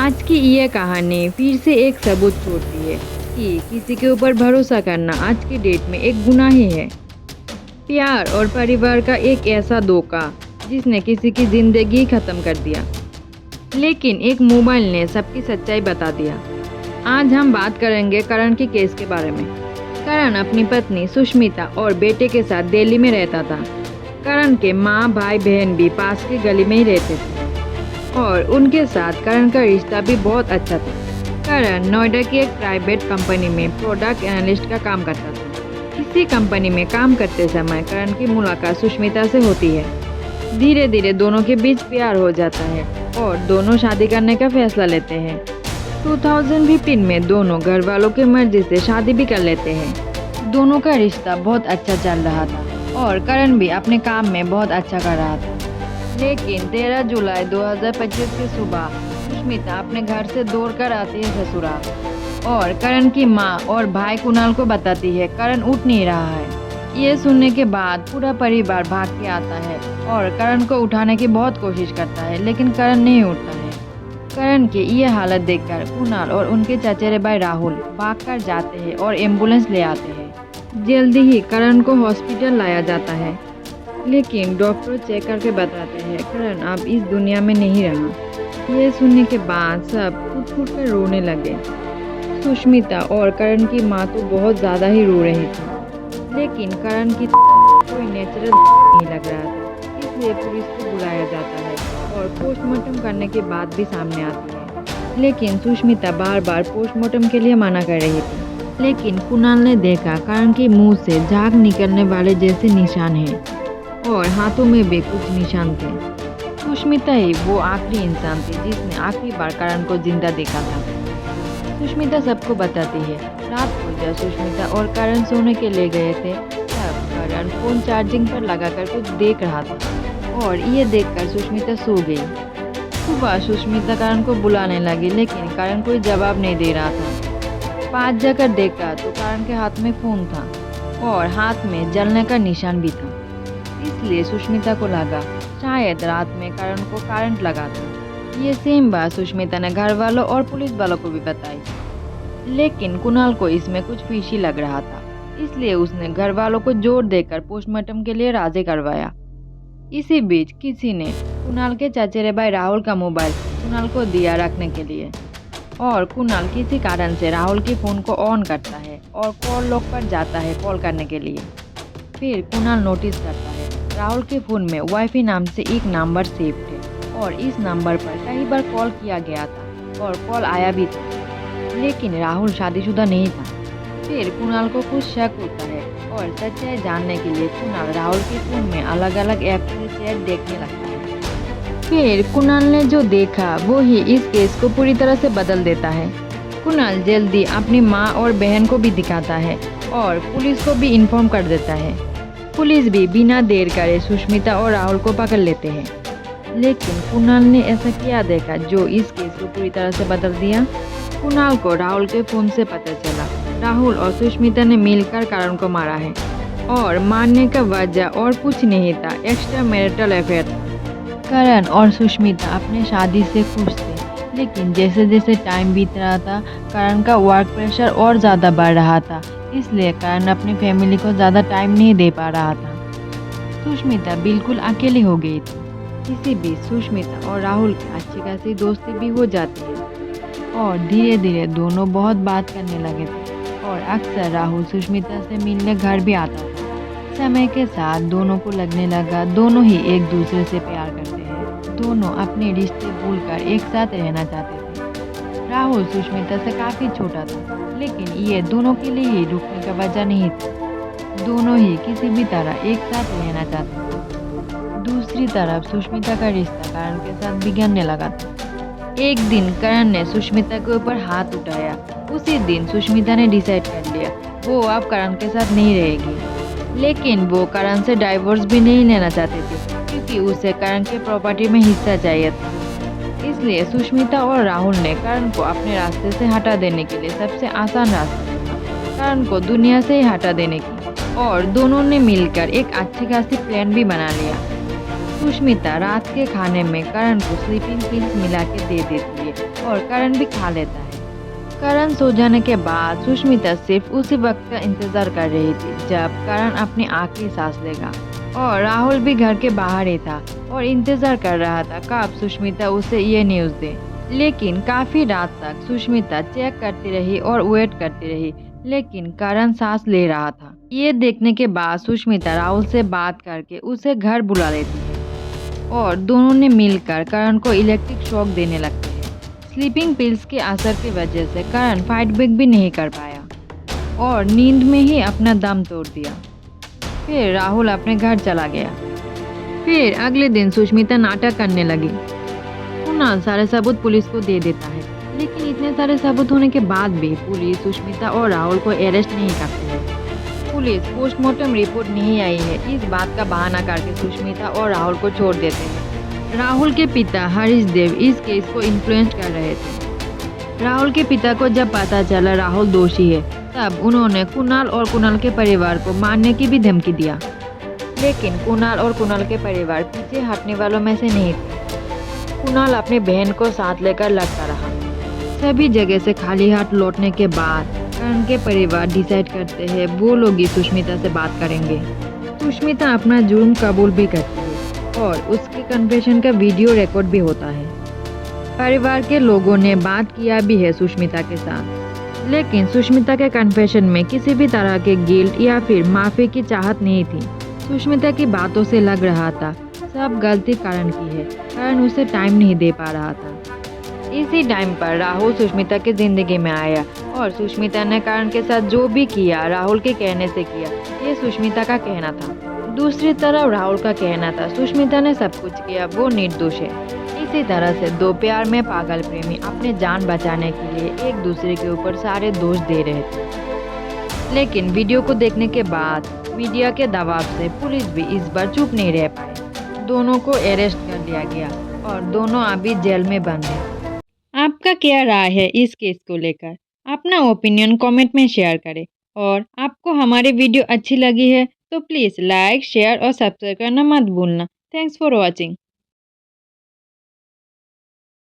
आज की ये कहानी फिर से एक सबूत छोड़ती है कि किसी के ऊपर भरोसा करना आज की डेट में एक गुनाह ही है। प्यार और परिवार का एक ऐसा धोखा जिसने किसी की जिंदगी खत्म कर दिया, लेकिन एक मोबाइल ने सबकी सच्चाई बता दिया। आज हम बात करेंगे करण के केस के बारे में। करण अपनी पत्नी सुष्मिता और बेटे के साथ दिल्ली में रहता था। करण के माँ भाई बहन भी पास की गली में ही रहते थे और उनके साथ करण का रिश्ता भी बहुत अच्छा था। करण नोएडा की एक प्राइवेट कंपनी में प्रोडक्ट एनालिस्ट का काम करता था। इसी कंपनी में काम करते समय करण की मुलाकात सुष्मिता से होती है। धीरे धीरे दोनों के बीच प्यार हो जाता है और दोनों शादी करने का फैसला लेते हैं। 2015 में दोनों घर वालों की मर्जी से शादी भी कर लेते हैं। दोनों का रिश्ता बहुत अच्छा चल रहा था और करण भी अपने काम में बहुत अच्छा कर रहा था। लेकिन 13 जुलाई 2025 की सुबह सुष्मिता अपने घर से दौड़कर आती है ससुराल और करण की माँ और भाई कुणाल को बताती है करण उठ नहीं रहा है। ये सुनने के बाद पूरा परिवार भाग के आता है और करण को उठाने की बहुत कोशिश करता है, लेकिन करण नहीं उठता है। करण की ये हालत देखकर कुणाल और उनके चचेरे भाई राहुल भागकर जाते हैं और एम्बुलेंस ले आते हैं। जल्दी ही करण को हॉस्पिटल लाया जाता है, लेकिन डॉक्टर चेक करके बताते हैं करण अब इस दुनिया में नहीं रहा। ये सुनने के बाद सब फूट कर रोने लगे। सुष्मिता और करण की माँ तो बहुत ज़्यादा ही रो रही थी, लेकिन करण की कोई नेचुरल नहीं लग रहा था, इसलिए पुलिस को बुलाया जाता है और पोस्टमार्टम करने की बात भी सामने आती है। लेकिन सुष्मिता बार बार पोस्टमार्टम के लिए मना कर रही थी। लेकिन कुणाल ने देखा करण के मुंह से झाग निकलने वाले जैसे निशान हैं और हाथों में भी कुछ निशान थे। सुष्मिता ही वो आखिरी इंसान थी जिसने आखिरी बार करण को जिंदा देखा था। सुष्मिता सबको बताती है रात को जब सुष्मिता और करण सोने के लिए गए थे तब करण फोन चार्जिंग पर लगाकर कुछ देख रहा था और ये देखकर सुष्मिता सो गई। सुबह सुष्मिता करण को बुलाने लगी, लेकिन करण कोई जवाब नहीं दे रहा था। पास जाकर देखा तो करण के हाथ में फोन था और हाथ में जलने का निशान भी था। इसलिए सुष्मिता को लगा शायद रात में करण को करंट लगा था। ये सेम बात सुष्मिता ने घर वालों और पुलिस वालों को भी बताई, लेकिन कुणाल को इसमें कुछ फिशी लग रहा था, इसलिए उसने घर वालों को जोर देकर पोस्टमार्टम के लिए राजी करवाया। इसी बीच किसी ने कुणाल के चचेरे भाई राहुल का मोबाइल कुणाल को दिया रखने के लिए और कुणाल किसी कारण से राहुल की फ़ोन को ऑन करता है और कॉल लॉग पर जाता है कॉल करने के लिए। फिर कुणाल नोटिस करता है राहुल के फ़ोन में वाईफाई नाम से एक नंबर सेव थे और इस नंबर पर कई बार कॉल किया गया था और कॉल आया भी था, लेकिन राहुल शादीशुदा नहीं था। फिर कुणाल को कुछ शक होता है और सच्चाई जानने के लिए कुणाल राहुल के फ़ोन में अलग अलग ऐप से चैट देखने लगता है। फिर कुणाल ने जो देखा वो ही इस केस को पूरी तरह से बदल देता है। कुणाल जल्दी अपनी माँ और बहन को भी दिखाता है और पुलिस को भी इन्फॉर्म कर देता है। पुलिस भी बिना देर करे सुष्मिता और राहुल को पकड़ लेते हैं, लेकिन कुणाल ने ऐसा क्या देखा जो इस केस को पूरी तरह से बदल दिया। कुणाल को राहुल के फ़ोन से पता चला राहुल और सुष्मिता ने मिलकर करण को मारा है और मारने का वजह और कुछ नहीं था, एक्स्ट्रा मैरिटल अफेयर था। करण और सुष्मिता अपने शादी से खुश थे, लेकिन जैसे जैसे टाइम बीत रहा था करण का वर्क प्रेशर और ज़्यादा बढ़ रहा था, इसलिए करण अपनी फैमिली को ज़्यादा टाइम नहीं दे पा रहा था। सुष्मिता बिल्कुल अकेली हो गई थी। इसी बीच सुष्मिता और राहुल की अच्छी खासी दोस्ती भी हो जाती है और धीरे धीरे दोनों बहुत बात करने लगे थे और अक्सर राहुल सुष्मिता से मिलने घर भी आता था। समय के साथ दोनों को लगने लगा दोनों ही एक दूसरे से प्यार करते हैं। दोनों अपने रिश्ते भूलकर एक साथ रहना चाहते थे। राहुल सुष्मिता से काफ़ी छोटा था, लेकिन ये दोनों के लिए ही रुकने का वजह नहीं था। दोनों ही किसी भी तरह एक साथ रहना चाहते थे। दूसरी तरफ सुष्मिता का रिश्ता करण के साथ बिगड़ने लगा था। एक दिन करण ने सुष्मिता के ऊपर हाथ उठाया। उसी दिन सुष्मिता ने डिसाइड कर लिया वो अब करण के साथ नहीं रहेगी, लेकिन वो करण से डाइवोर्स भी नहीं लेना चाहते थे क्योंकि उसे करण के प्रॉपर्टी में हिस्सा चाहिए था। इसलिए सुष्मिता और राहुल ने करण को अपने रास्ते से हटा देने के लिए सबसे आसान रास्ता चुना, करण को दुनिया से ही हटा देने की, और दोनों ने मिलकर एक अच्छी खासी प्लान भी बना लिया। सुष्मिता रात के खाने में करण को स्लीपिंग पिल्स मिला के दे देती है और करण भी खा लेता है। करण सो जाने के बाद सुष्मिता सिर्फ उसी वक्त का इंतजार कर रही थी जब करण अपनी आखिरी सांस लेगा, और राहुल भी घर के बाहर ही था और इंतजार कर रहा था कब सुष्मिता उसे ये न्यूज़ दे। लेकिन काफी रात तक सुष्मिता चेक करती रही और वेट करती रही, लेकिन करण सांस ले रहा था। ये देखने के बाद सुष्मिता राहुल से बात करके उसे घर बुला लेती है और दोनों ने मिलकर करण को इलेक्ट्रिक शॉक देने लगते हैं। स्लीपिंग पिल्स के असर की वजह से करण फाइट बैक भी नहीं कर पाया और नींद में ही अपना दम तोड़ दिया। फिर राहुल अपने घर चला गया। फिर अगले दिन सुष्मिता नाटक करने लगी। कुणाल सारे सबूत पुलिस को दे देता है, लेकिन इतने सारे सबूत होने के बाद भी पुलिस सुष्मिता और राहुल को अरेस्ट नहीं करती है। पुलिस पोस्टमार्टम रिपोर्ट नहीं आई है, इस बात का बहाना करके सुष्मिता और राहुल को छोड़ देते हैं। राहुल के पिता हरीश देव इस केस को इन्फ्लुएंस कर रहे थे। राहुल के पिता को जब पता चला राहुल दोषी है, तब उन्होंने कुणाल और कुणाल के परिवार को मारने की भी धमकी दिया। लेकिन कुणाल और कुणाल के परिवार पीछे हटने वालों में से नहीं थे। कुणाल अपनी बहन को साथ लेकर लड़ता रहा। सभी जगह से खाली हाथ लौटने के बाद करण के परिवार डिसाइड करते हैं वो लोग ही सुष्मिता से बात करेंगे। सुष्मिता अपना जुर्म कबूल भी करती है और उसके कन्फेशन का वीडियो रिकॉर्ड भी होता है। परिवार के लोगों ने बात किया भी है सुष्मिता के साथ, लेकिन सुष्मिता के कन्फेशन में किसी भी तरह के गिल्ट या फिर माफी की चाहत नहीं थी। सुष्मिता की बातों से लग रहा था सब गलती करण की है, करण उसे टाइम नहीं दे पा रहा था। इसी टाइम पर राहुल सुष्मिता की जिंदगी में आया और सुष्मिता ने करण के साथ जो भी किया राहुल के कहने से किया, ये सुष्मिता का कहना था। दूसरी तरफ राहुल का कहना था सुष्मिता ने सब कुछ किया, वो निर्दोष है। इसी तरह से दो प्यार में पागल प्रेमी अपने जान बचाने के लिए एक दूसरे के ऊपर सारे दोष दे रहे थे। लेकिन वीडियो को देखने के बाद मीडिया के दबाव से पुलिस भी इस बार चुप नहीं रह पाई। दोनों को अरेस्ट कर लिया गया और दोनों अभी जेल में बंद हैं। आपका क्या राय है इस केस को लेकर? अपना ओपिनियन कमेंट में शेयर करें, और आपको हमारी वीडियो अच्छी लगी है तो प्लीज़ लाइक, शेयर और सब्सक्राइब करना मत भूलना। Thanks for watching.